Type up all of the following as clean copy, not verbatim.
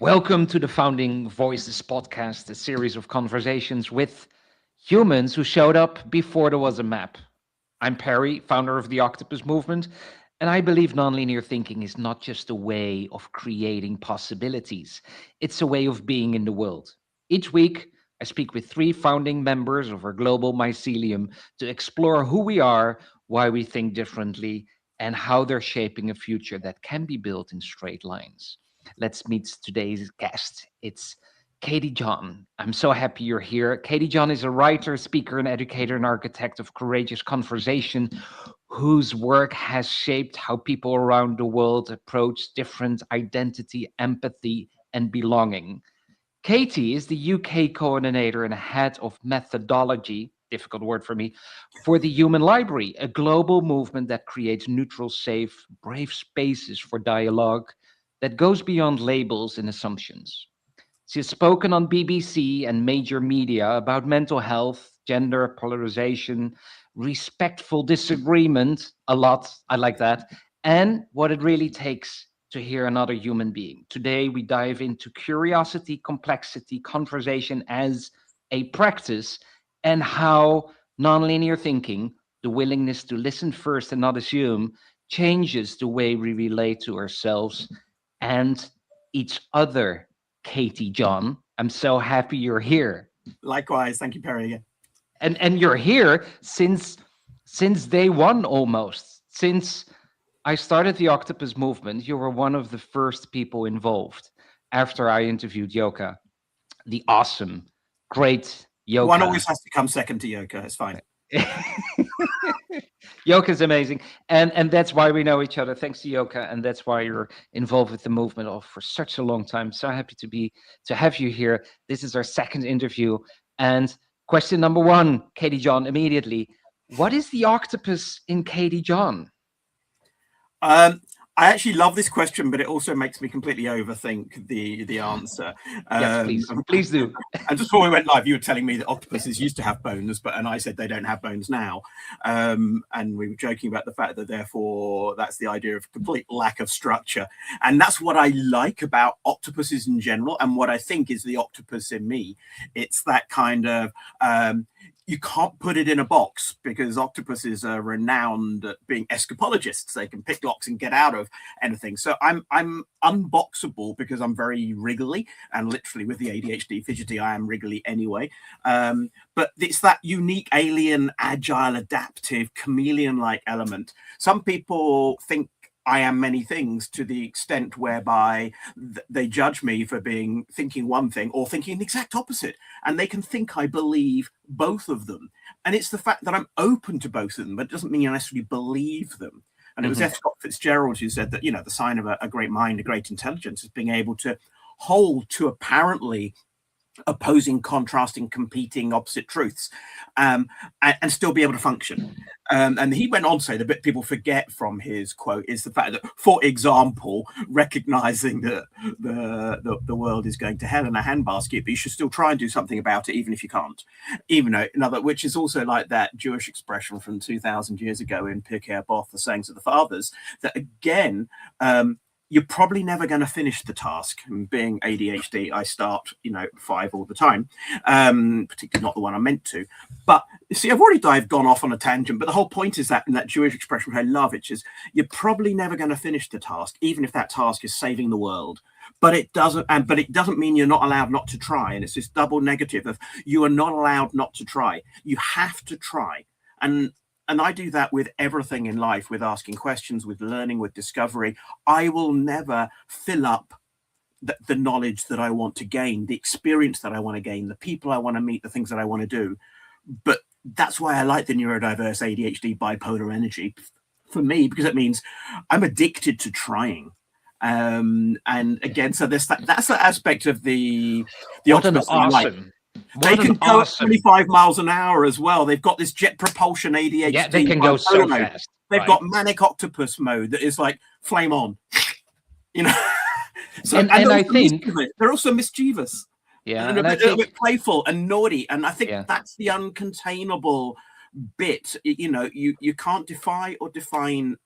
Welcome to the Founding Voices podcast, a series of conversations with humans who showed up before there was a map. I'm Perry, founder of the Octopus Movement, and I believe nonlinear thinking is not just a way of creating possibilities, it's a way of being in the world. Each week, I speak with three founding members of our global mycelium to explore who we are, why we think differently, and how they're shaping a future that can be built in straight lines. Let's meet today's guest. It's Katy Jon. I'm so happy you're here. Katy Jon is a writer, speaker, and educator and architect of courageous conversation, whose work has shaped how people around the world approach different identity, empathy, and belonging. Katy is the UK coordinator and head of methodology, difficult word for me, for the Human Library, a global movement that creates neutral, safe, brave spaces for dialogue that goes beyond labels and assumptions. She has spoken on BBC and major media about mental health, gender polarization, respectful disagreement, a lot, I like that, and what it really takes to hear another human being. Today, we dive into curiosity, complexity, conversation as a practice, and how nonlinear thinking, the willingness to listen first and not assume, changes the way we relate to ourselves and each other. Katy Jon, I'm so happy you're here. Likewise, thank you, Perry. And you're here since day one almost. Since I started the Octopus Movement, you were one of the first people involved after I interviewed Yoka, the awesome, great Yoka. One always has to come second to Yoka. It's fine. Yoka's amazing, and that's why we know each other. Thanks to Yoka, and that's why you're involved with the movement for such a long time. So happy to have you here. This is our second interview, and question number one, Katy Jon, immediately. What is the octopus in Katy Jon? I actually love this question, but it also makes me completely overthink the answer. Yes, please do. And just before we went live, you were telling me that octopuses used to have bones, and I said they don't have bones now. And we were joking about the fact that therefore that's the idea of complete lack of structure. And that's what I like about octopuses in general, and what I think is the octopus in me. It's that kind of you can't put it in a box, because octopuses are renowned at being escapologists. They can pick locks and get out of anything. So I'm unboxable because I'm very wriggly, and literally with the ADHD fidgety, I am wriggly anyway. But it's that unique, alien, agile, adaptive, chameleon-like element. Some people think I am many things, to the extent whereby they judge me for thinking one thing or thinking the exact opposite. And they can think I believe both of them. And it's the fact that I'm open to both of them, but it doesn't mean I necessarily believe them. And it was F. Scott Fitzgerald who said that, the sign of a great mind, a great intelligence, is being able to hold to apparently opposing, contrasting, competing, opposite truths, and still be able to function. And he went on to say, the bit people forget from his quote is the fact that, for example, recognizing that the world is going to hell in a handbasket, but you should still try and do something about it, even if you can't. Even though, which is also like that Jewish expression from 2,000 years ago in Pirkei Avot, the sayings of the fathers, that again, you're probably never going to finish the task. And being ADHD, I start, 5 all the time, particularly not the one I meant to. But see, I've already gone off on a tangent, but the whole point is that in that Jewish expression, which I love, which is you're probably never going to finish the task, even if that task is saving the world. But it doesn't mean you're not allowed not to try. And it's this double negative of you are not allowed not to try. You have to try. And I do that with everything in life, with asking questions, with learning, with discovery. I will never fill up the knowledge that I want to gain, the experience that I want to gain, the people I want to meet, the things that I want to do. But that's why I like the neurodiverse ADHD bipolar energy for me, because it means I'm addicted to trying. And again, so that's the aspect of the octopus. Awesome. They can go at 25 miles an hour as well. They've got this jet propulsion ADHD. Yeah, they can go so fast. They've got manic octopus mode that is like flame on. So, and I think they're also mischievous. Yeah, and a bit playful and naughty. And I think that's the uncontainable bit. You can't defy or define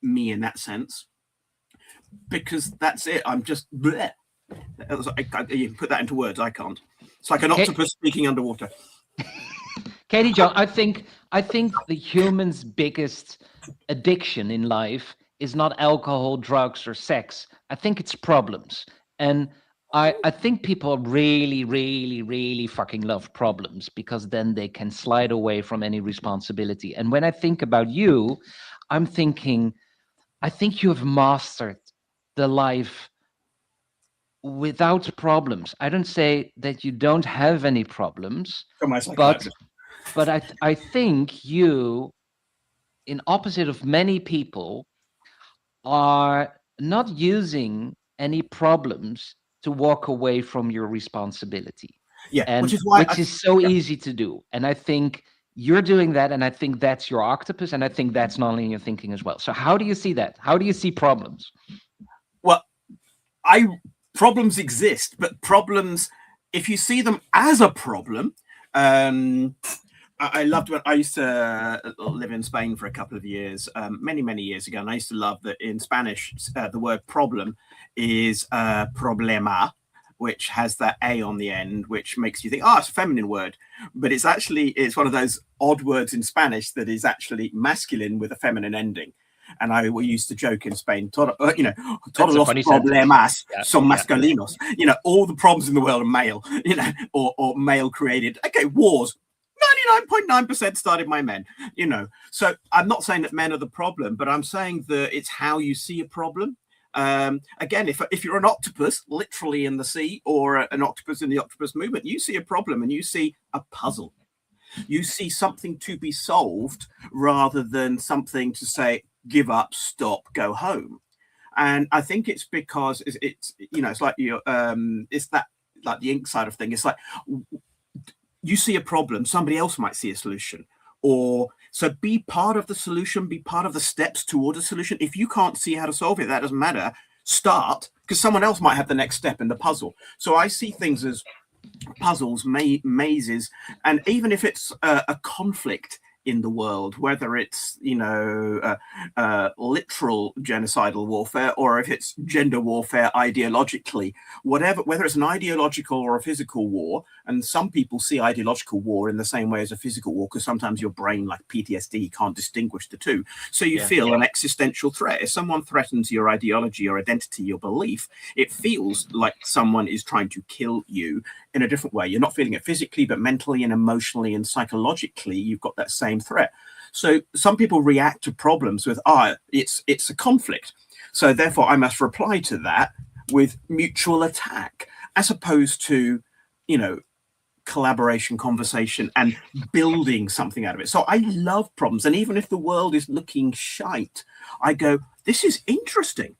me in that sense, because that's it. I'm just bleh. You can put that into words. I can't. It's like an octopus speaking underwater. Katy Jon, I think the human's biggest addiction in life is not alcohol, drugs, or sex. I think it's problems. And I think people really, really, really fucking love problems, because then they can slide away from any responsibility. And when I think about you, I'm thinking, I think you have mastered the life without problems. I don't say that you don't have any problems, but I think you, in opposite of many people, are not using any problems to walk away from your responsibility. Yeah, and which is so easy to do. And I think you're doing that, and I think that's your octopus, and I think that's nonlinear thinking as well. So how do you see that? How do you see problems? Well, problems exist, but problems, if you see them as a problem, I loved when I used to live in Spain for a couple of years, many years ago, and I used to love that in Spanish, the word problem is problema, which has that A on the end, which makes you think, oh, it's a feminine word. But it's one of those odd words in Spanish that is actually masculine with a feminine ending. And we used to joke in Spain, todos los problemas son masculinos. All the problems in the world are male, or male created. Okay, wars. 99.9% started by men, So I'm not saying that men are the problem, but I'm saying that it's how you see a problem. Again, if you're an octopus literally in the sea, or an octopus in the Octopus Movement, you see a problem and you see a puzzle. You see something to be solved rather than something to say, give up, stop, go home. And I think it's because it's like it's that, like the ink side of thing. It's like, you see a problem, somebody else might see a solution. So be part of the solution, be part of the steps toward a solution. If you can't see how to solve it, that doesn't matter. Start, because someone else might have the next step in the puzzle. So I see things as puzzles, mazes, and even if it's a conflict in the world, whether it's literal genocidal warfare, or if it's gender warfare ideologically, whether it's an ideological or a physical war. And some people see ideological war in the same way as a physical war, because sometimes your brain, like PTSD, can't distinguish the two. So you feel an existential threat. If someone threatens your ideology, your identity, your belief, it feels like someone is trying to kill you in a different way. You're not feeling it physically, but mentally and emotionally and psychologically, you've got that same threat. So some people react to problems with, it's a conflict, so therefore I must reply to that with mutual attack, as opposed to, collaboration, conversation, and building something out of it. So I love problems. And even if the world is looking shite, I go, this is interesting.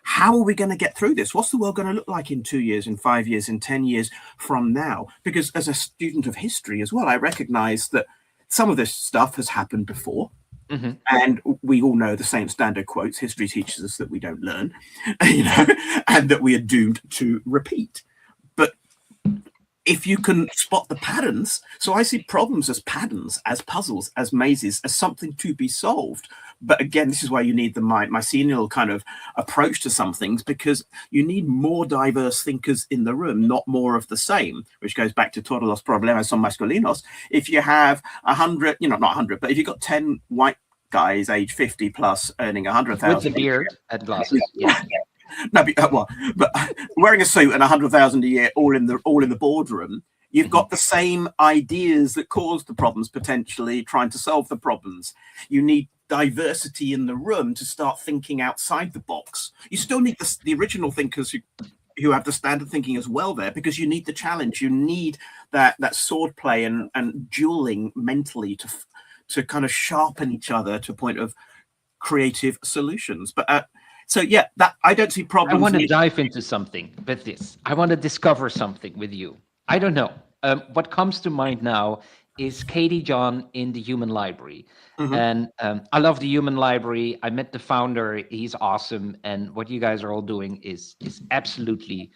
How are we going to get through this? What's the world going to look like in 2 years, in 5 years, in 10 years from now? Because as a student of history as well, I recognize that some of this stuff has happened before. Mm-hmm. And we all know the same standard quotes. History teaches us that we don't learn, and that we are doomed to repeat. But if you can spot the patterns, so I see problems as patterns, as puzzles, as mazes, as something to be solved. But again, this is why you need the mycelial kind of approach to some things, because you need more diverse thinkers in the room, not more of the same, which goes back to todos los problemas son masculinos. If you have 100, not 100, but if you've got 10 white guys age 50 plus earning 100,000 with the beard and glasses, yeah. No, but wearing a suit and 100,000 a year, all in the boardroom, you've got the same ideas that caused the problems, potentially trying to solve the problems. You need diversity in the room to start thinking outside the box. You still need the original thinkers who have the standard thinking as well there, because you need the challenge. You need that sword play and dueling mentally to kind of sharpen each other to a point of creative solutions. But so yeah, that I don't see problems. I want to dive into something with this. I want to discover something with you. I don't know. What comes to mind now is Katy Jon in the Human Library. Mm-hmm. And I love the Human Library. I met the founder. He's awesome. And what you guys are all doing is absolutely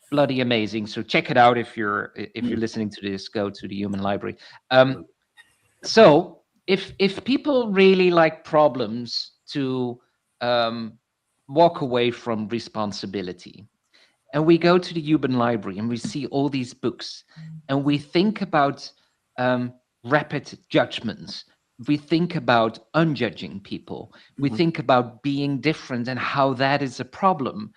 bloody amazing. So check it out. If you're listening to this, go to the Human Library. So if people really like problems to walk away from responsibility, and we go to the human library and we see all these books, and we think about rapid judgments. We think about unjudging people. We think about being different and how that is a problem.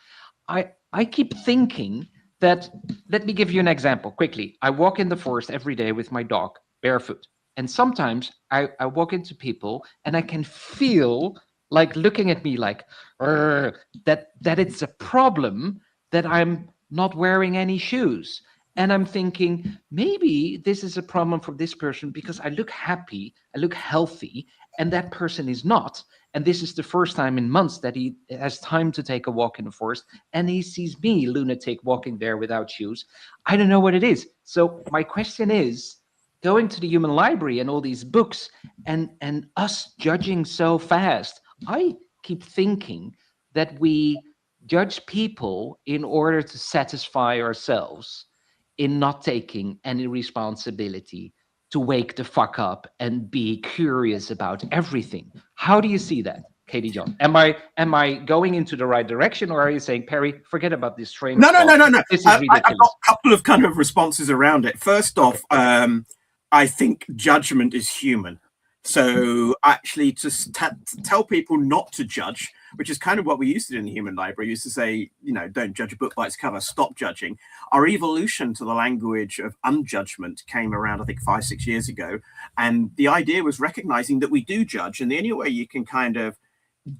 I keep thinking that, let me give you an example quickly. I walk in the forest every day with my dog barefoot. And sometimes I walk into people and I can feel like looking at me like that it's a problem that I'm not wearing any shoes. And I'm thinking, maybe this is a problem for this person because I look happy, I look healthy, and that person is not. And this is the first time in months that he has time to take a walk in the forest, and he sees me, lunatic, walking there without shoes. I don't know what it is. So my question is, going to the human library and all these books and us judging so fast, I keep thinking that we judge people in order to satisfy ourselves, in not taking any responsibility to wake the fuck up and be curious about everything. How do you see that, Katy Jon? Am I going into the right direction, or are you saying, Perry, forget about this strange No. This is ridiculous. I've got a couple of kind of responses around it. First off, I think judgment is human. So actually to tell people not to judge, which is kind of what we used to do in the human library, used to say, don't judge a book by its cover, stop judging. Our evolution to the language of unjudgment came around, I think, 5-6 years ago. And the idea was recognizing that we do judge. And the only way you can kind of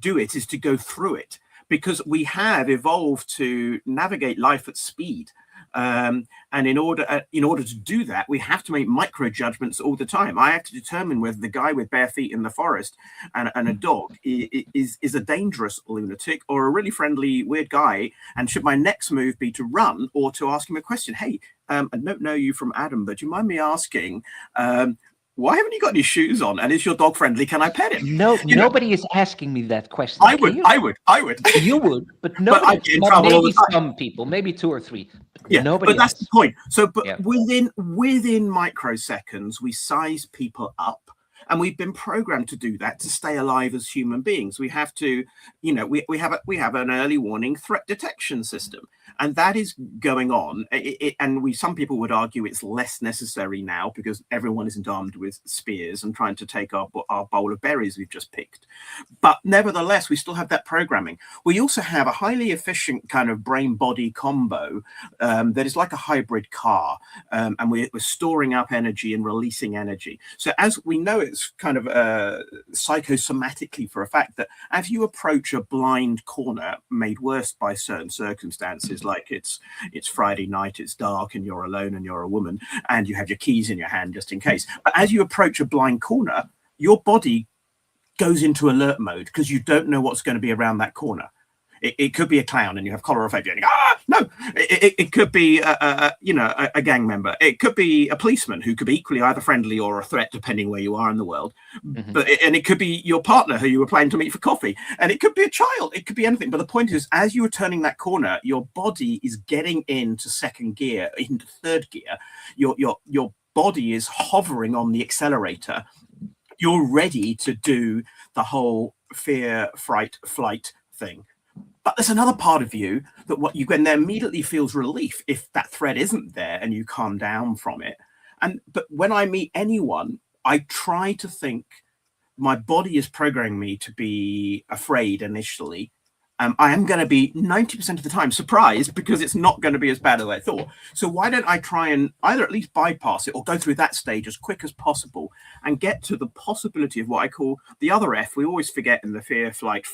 do it is to go through it, because we have evolved to navigate life at speed. And in order to do that, we have to make micro judgments all the time. I have to determine whether the guy with bare feet in the forest and a dog is a dangerous lunatic or a really friendly weird guy. And should my next move be to run or to ask him a question? Hey, I don't know you from Adam, but do you mind me asking, why haven't you got any shoes on? And is your dog friendly? Can I pet him? No, nobody is asking me that question. I would. You would, but nobody. But maybe some people, maybe 2 or 3. Yeah, nobody. But that's the point. So, but within microseconds, we size people up. And we've been programmed to do that to stay alive as human beings. We have to, we have an early warning threat detection system, and that is going on. Some people would argue it's less necessary now because everyone isn't armed with spears and trying to take our bowl of berries we've just picked. But nevertheless, we still have that programming. We also have a highly efficient kind of brain-body combo that is like a hybrid car, and we're storing up energy and releasing energy. So as we know, it's kind of psychosomatically for a fact that as you approach a blind corner made worse by certain circumstances, like it's Friday night, it's dark, and you're alone and you're a woman and you have your keys in your hand just in case. But as you approach a blind corner, your body goes into alert mode because you don't know what's going to be around that corner. It could be a clown and you have coulrophobia. No. It could be a gang member. It could be a policeman who could be equally either friendly or a threat, depending where you are in the world. And it could be your partner who you were planning to meet for coffee. And it could be a child. It could be anything. But the point is, as you are turning that corner, your body is getting into second gear, into third gear. Your body is hovering on the accelerator. You're ready to do the whole fear, fright, flight thing. But there's another part of you that then immediately feels relief if that threat isn't there and you calm down from it. But when I meet anyone, I try to think my body is programming me to be afraid initially. I am going to be 90% of the time surprised because it's not going to be as bad as I thought. So why don't I try and either at least bypass it or go through that stage as quick as possible and get to the possibility of what I call the other F we always forget in the fear, flight,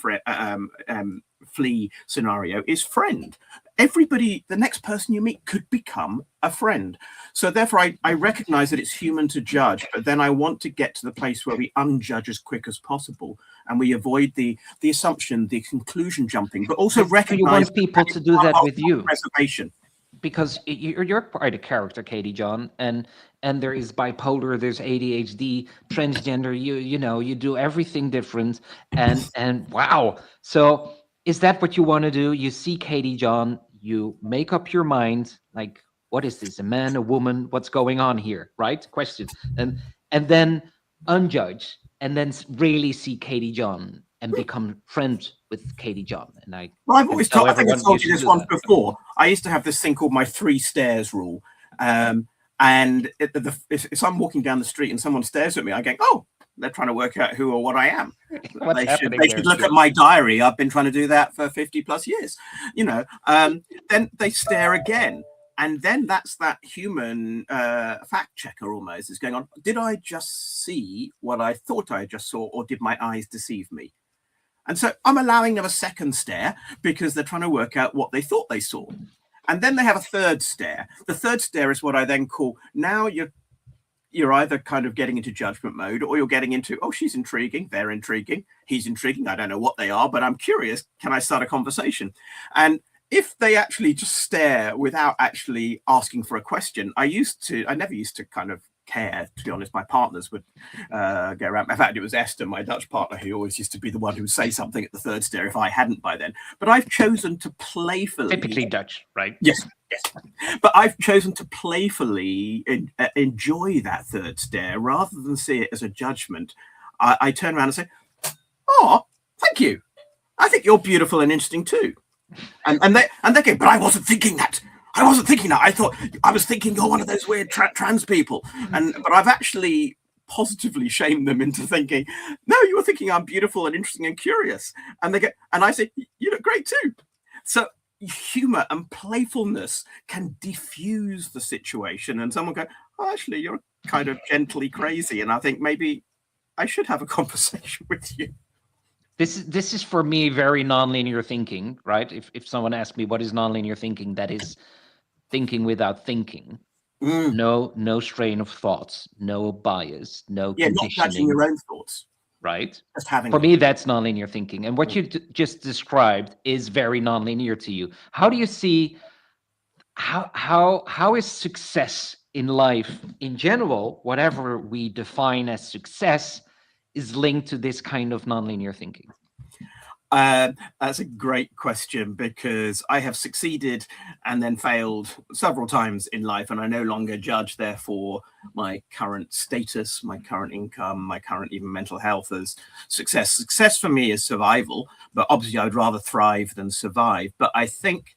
flee scenario is friend. Everybody, the next person you meet could become a friend. So therefore, I recognize that it's human to judge, but then I want to get to the place where we unjudge as quick as possible and we avoid the assumption, the conclusion jumping, but also recognize you want people to do that with you. Reservation. Because you're quite a character, Katy Jon, and there is bipolar, there's ADHD, transgender. You do everything different, and wow. So is that what you want to do? You see Katy Jon, you make up your mind, like, what is this? A man, a woman? What's going on here? Right? Question. And then unjudge, and then really see Katy Jon and become friends with Katy Jon. And well, I've always told, I think I told you to this do once that. before. I used to have this thing called my 3 stairs rule. And if I'm walking down the street and someone stares at me, I go, oh, they're trying to work out who or what I am. They should look at my diary. I've been trying to do that for 50 plus years, you know. Then they stare again. And then that's that human fact checker almost is going on. Did I just see what I thought I just saw, or did my eyes deceive me? And so I'm allowing them a second stare because they're trying to work out what they thought they saw. And then they have a third stare. The third stare is what I then call, now you're either kind of getting into judgment mode, or you're getting into, oh, she's intriguing, they're intriguing, he's intriguing, I don't know what they are, but I'm curious, can I start a conversation? And if they actually just stare without actually asking for a question, I never used to kind of care, to be honest. My partners would go around. In fact, it was Esther, my Dutch partner, who always used to be the one who would say something at the third stare if I hadn't by then. But I've chosen to playfully... Typically Dutch, right? Yes. But I've chosen to playfully enjoy that third stare rather than see it as a judgment. I turn around and say, oh, thank you. I think you're beautiful and interesting too. And they go, but I wasn't thinking that. I wasn't thinking that. I was thinking you're one of those weird trans people. But I've actually positively shamed them into thinking, no, you were thinking I'm beautiful and interesting and curious. And they go, and I say, you look great too. So humor and playfulness can diffuse the situation, and someone go, oh, actually, you're kind of gently crazy, and I think maybe I should have a conversation with you. This is for me very nonlinear thinking, right? If someone asks me what is nonlinear thinking, that is thinking without thinking. No strain of thoughts, no bias, no conditioning. Not judging your own thoughts. Right? Just having for me, that's nonlinear thinking. And what you just described is very nonlinear to you. How do you see how is success in life in general, whatever we define as success, is linked to this kind of nonlinear thinking? That's a great question, because I have succeeded and then failed several times in life, and I no longer judge, therefore, my current status, my current income, my current even mental health as success. Success for me is survival, but obviously I would rather thrive than survive. But I think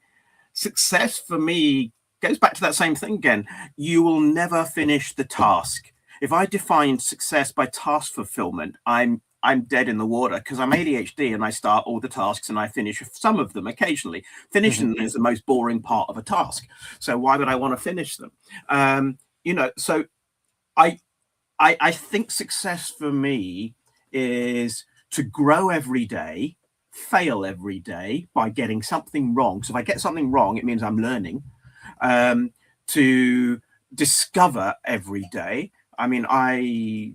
success for me goes back to that same thing again. You will never finish the task. If I define success by task fulfillment, I'm dead in the water, because I'm ADHD and I start all the tasks and I finish some of them occasionally. Finishing them is the most boring part of a task. So why would I want to finish them? So I think success for me is to grow every day, fail every day by getting something wrong. So if I get something wrong, it means I'm learning. To discover every day. I mean, I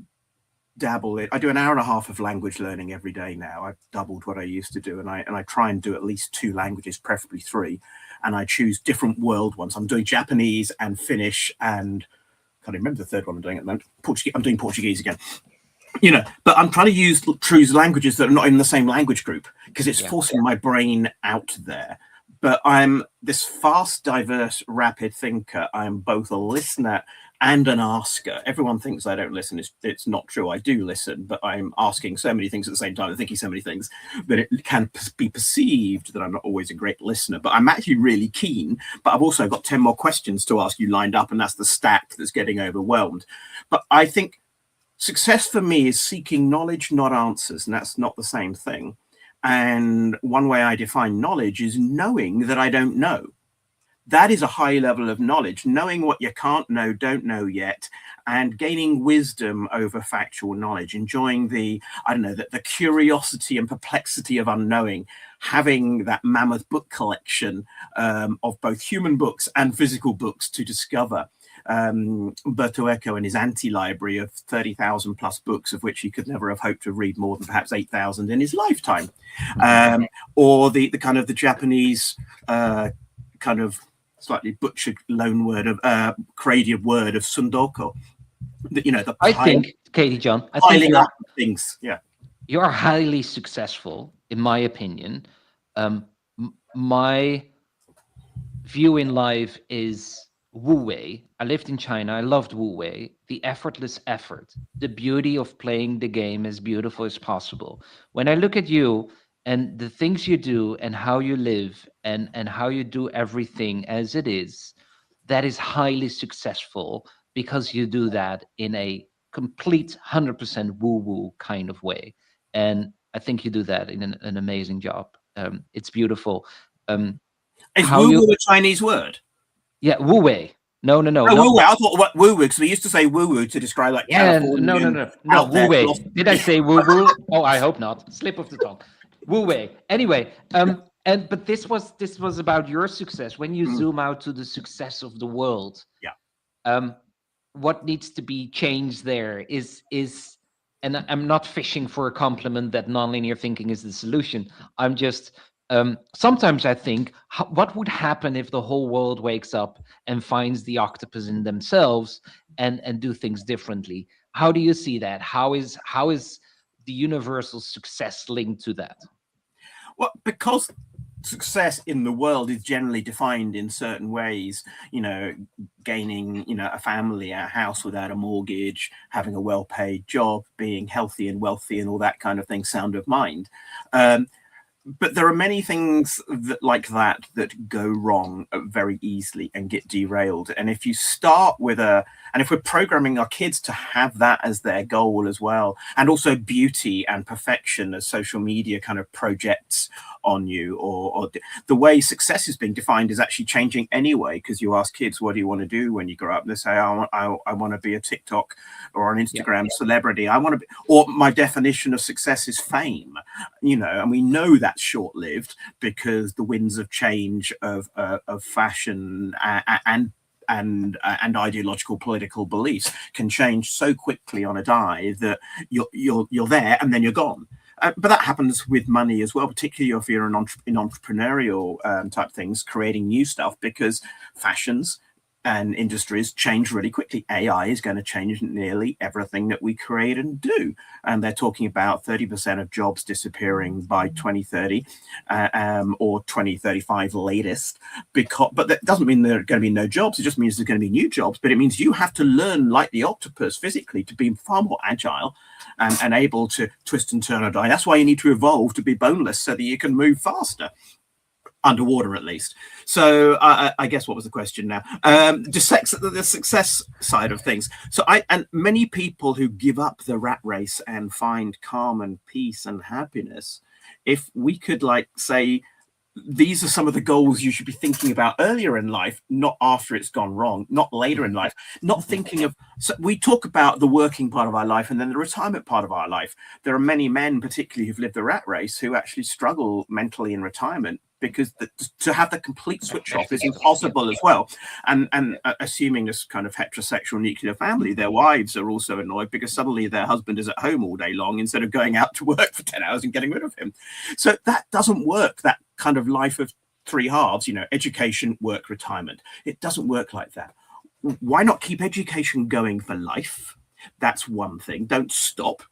dabble in, I do an hour and a half of language learning every day now. I've doubled what I used to do, and I try and do at least 2 languages, preferably 3, and I choose different world ones. I'm doing Japanese and Finnish, and I can't remember the third one I'm doing at the moment. Portuguese. I'm doing Portuguese again. But I'm trying to choose languages that are not in the same language group, because it's forcing my brain out there. But I'm this fast, diverse, rapid thinker. I'm both a listener and an asker. Everyone thinks I don't listen. It's not true. I do listen, but I'm asking so many things at the same time and thinking so many things that it can be perceived that I'm not always a great listener. But I'm actually really keen. But I've also got 10 more questions to ask you lined up, and that's the stack that's getting overwhelmed. But I think success for me is seeking knowledge, not answers, and that's not the same thing. And one way I define knowledge is knowing that I don't know. That is a high level of knowledge, knowing what you can't know, don't know yet, and gaining wisdom over factual knowledge, enjoying the curiosity and perplexity of unknowing, having that mammoth book collection of both human books and physical books to discover. Umberto Eco and his anti-library of 30,000 plus books, of which he could never have hoped to read more than perhaps 8,000 in his lifetime. Or the kind of the Japanese kind of slightly butchered loan word of creative word of Sundoko. I think, Katy Jon, piling up things. Yeah, you are highly successful, in my opinion. My view in life is Wu Wei. I lived in China. I loved Wu Wei. The effortless effort, the beauty of playing the game as beautiful as possible. When I look at you and the things you do and how you live and how you do everything as it is, that is highly successful because you do that in a complete 100% woo-woo kind of way. And I think you do that in an amazing job. It's beautiful. Is How woo you, woo a Chinese word? yeah, Wu Wei. No, Oh, not woo woo. I thought what woo woo, because we used to say woo woo to describe like yeah, Californian no, out Wu there Wei. philosophy. Did I say woo woo? Oh, I hope not. Slip of the tongue. Wu Wei. Anyway, but this was about your success. When you zoom out to the success of the world, Yeah. what needs to be changed there is, and I'm not fishing for a compliment that nonlinear thinking is the solution. I'm just sometimes I think, what would happen if the whole world wakes up and finds the octopus in themselves and do things differently? How do you see that? How is the universal success linked to that? Well, because success in the world is generally defined in certain ways, gaining, a family, a house without a mortgage, having a well-paid job, being healthy and wealthy and all that kind of thing, sound of mind. But there are many things like that go wrong very easily and get derailed. And if you start with and if we're programming our kids to have that as their goal as well, and also beauty and perfection as social media kind of projects on you, or the way success is being defined is actually changing anyway, because you ask kids, what do you want to do when you grow up? They say, I want to be a TikTok or an Instagram celebrity. I want to be, or my definition of success is fame, and we know that's short-lived because the winds of change of fashion and ideological political beliefs can change so quickly on a dime that you're there and then you're gone. But that happens with money as well, particularly if you're in entrepreneurial type things, creating new stuff, because fashions and industries change really quickly. AI is going to change nearly everything that we create and do. And they're talking about 30% of jobs disappearing by 2030 or 2035 latest. But that doesn't mean there are going to be no jobs. It just means there's going to be new jobs. But it means you have to learn, like the octopus, physically to be far more agile and able to twist and turn and die. That's why you need to evolve to be boneless, so that you can move faster. Underwater, at least. So I guess what was the question now? The success side of things. So and many people who give up the rat race and find calm and peace and happiness, if we could say, these are some of the goals you should be thinking about earlier in life, not after it's gone wrong, not later in life, not thinking of, so we talk about the working part of our life and then the retirement part of our life. There are many men, particularly who've lived the rat race, who actually struggle mentally in retirement, because to have the complete switch off is impossible as well. And assuming this kind of heterosexual nuclear family, their wives are also annoyed because suddenly their husband is at home all day long instead of going out to work for 10 hours and getting rid of him. So that doesn't work, that kind of life of three halves, education, work, retirement. It doesn't work like that. Why not keep education going for life? That's one thing. Don't stop.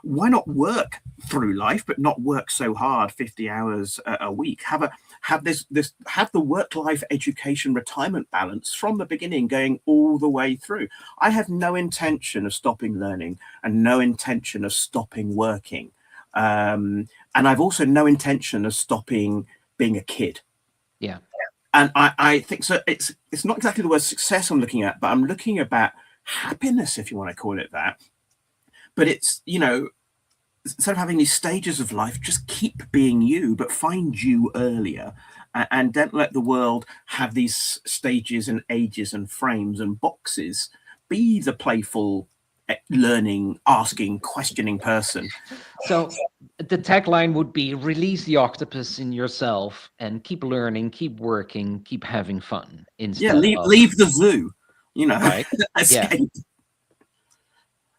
Why not work through life, but not work so hard, 50 hours a week? Have the work-life education retirement balance from the beginning, going all the way through. I have no intention of stopping learning and no intention of stopping working. And I've also no intention of stopping being a kid. Yeah. And I think so. It's not exactly the word success I'm looking at, but I'm looking about happiness, if you want to call it that. But it's, instead of having these stages of life, just keep being you, but find you earlier, and don't let the world have these stages and ages and frames and boxes. Be the playful, learning, asking, questioning person. So the tagline would be: release the octopus in yourself and keep learning, keep working, keep having fun. Instead, leave the zoo. Right? Escape.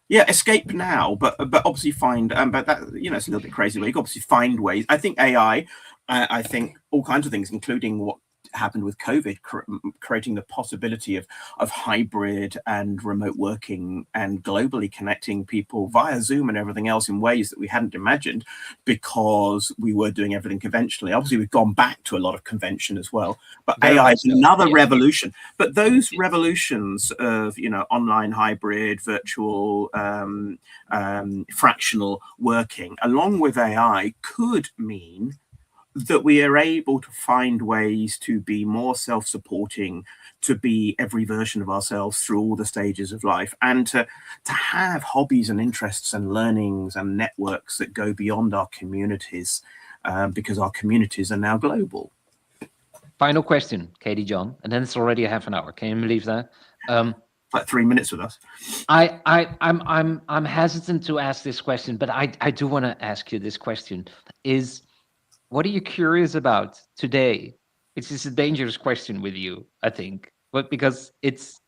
Yeah, escape now, but obviously find. But that, it's a little bit crazy. But you can obviously find ways. I think AI. I think all kinds of things, including what happened with COVID, creating the possibility of hybrid and remote working and globally connecting people via Zoom and everything else in ways that we hadn't imagined, because we were doing everything conventionally. Obviously, we've gone back to a lot of convention as well, but AI is another revolution. But those revolutions of, online, hybrid, virtual, fractional working, along with AI, could mean that we are able to find ways to be more self-supporting, to be every version of ourselves through all the stages of life, and to have hobbies and interests and learnings and networks that go beyond our communities, because our communities are now global. Final question, Katy Jon, and then it's already a half an hour. Can you believe that? Like 3 minutes with us. I'm hesitant to ask this question, but I do want to ask you this question: what are you curious about today? It's just a dangerous question with you, I think, but because it's,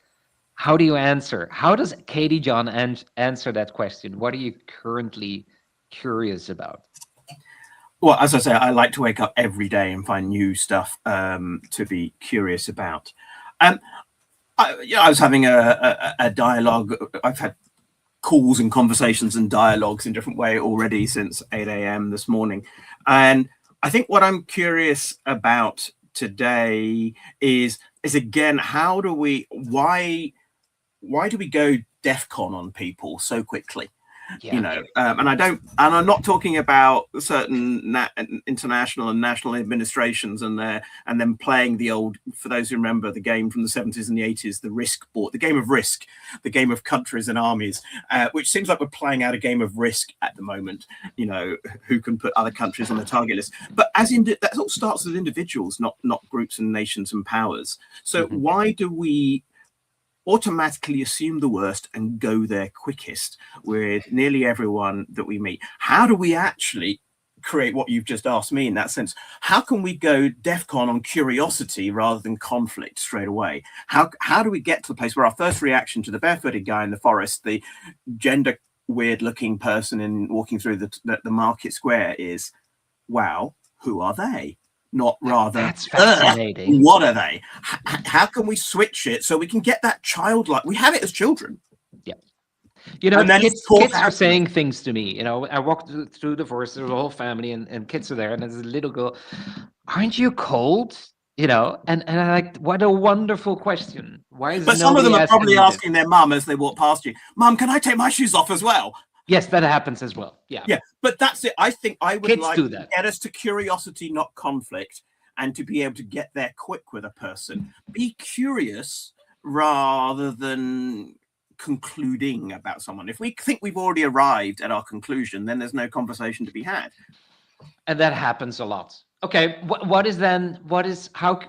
how do you answer? How does Katy Jon answer that question? What are you currently curious about? Well, as I say, I like to wake up every day and find new stuff to be curious about. I was having a dialogue. I've had calls and conversations and dialogues in different way already since 8 a.m. this morning. And I think what I'm curious about today is again, why do we go DEFCON on people so quickly? Yeah. And I'm not talking about certain international and national administrations and them playing the old, for those who remember the game from the 70s and the 80s, the Risk board, the game of Risk, the game of countries and armies, which seems like we're playing out a game of Risk at the moment. Who can put other countries on the target list? But that all starts with individuals, not groups and nations and powers. So why do we automatically assume the worst and go there quickest with nearly everyone that we meet? How do we actually create what you've just asked me in that sense? How can we go DEFCON on curiosity rather than conflict straight away? How do we get to the place where our first reaction to the barefooted guy in the forest, the gender weird looking person walking through the market square is, wow, who are they? Not rather, that's fascinating. What are they? How can we switch it so we can get that childlike? We have it as children. Yeah. Kids are saying things to me. I walked through the forest, there's a whole family and kids are there, and there's a little girl, aren't you cold? And I'm like, what a wonderful question. Why is But some of them are probably asking their mum as they walk past you, Mum, can I take my shoes off as well? Yes, that happens as well. Yeah. Yeah, but that's it. I think I would like to get us to curiosity, not conflict, and to be able to get there quick with a person. Be curious rather than concluding about someone. If we think we've already arrived at our conclusion, then there's no conversation to be had. And that happens a lot. Okay,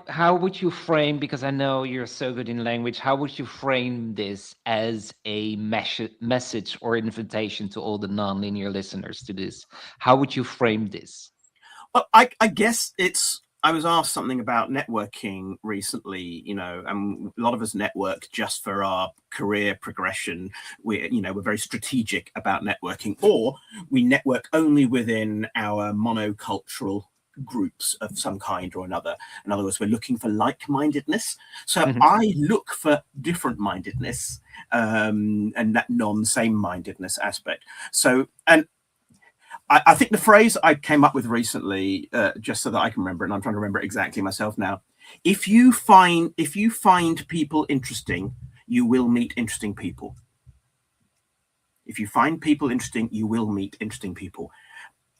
how would you frame, because I know you're so good in language, how would you frame this as a message or invitation to all the nonlinear listeners to this? How would you frame this? Well, I guess I was asked something about networking recently, and a lot of us network just for our career progression. We're very strategic about networking, or we network only within our monocultural groups of some kind or another. In other words, we're looking for like-mindedness. So I look for different-mindedness and that non-same-mindedness aspect. So, and I think the phrase I came up with recently, just so that I can remember, and I'm trying to remember it exactly myself now. If you find people interesting, you will meet interesting people. If you find people interesting, you will meet interesting people.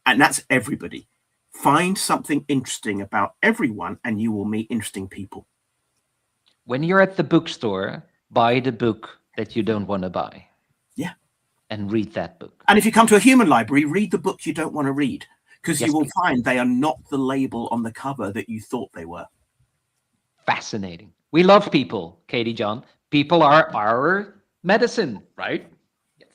And that's everybody. Find something interesting about everyone and you will meet interesting people. When you're at the bookstore, buy the book that you don't want to buy. Yeah. And read that book. And if you come to a human library, read the book you don't want to read, because you will find they are not the label on the cover that you thought they were. Fascinating. We love people, Katy Jon. People are our medicine, right? Yes.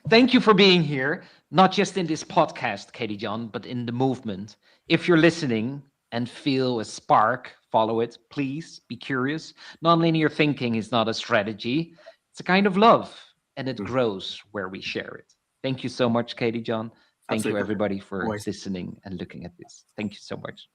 Thank you for being here. Not just in this podcast, Katy Jon, but in the movement. If you're listening and feel a spark, follow it. Please be curious. Nonlinear thinking is not a strategy. It's a kind of love, and it grows where we share it. Thank you so much, Katy Jon. Thank you, everybody, for listening and looking at this. Thank you so much.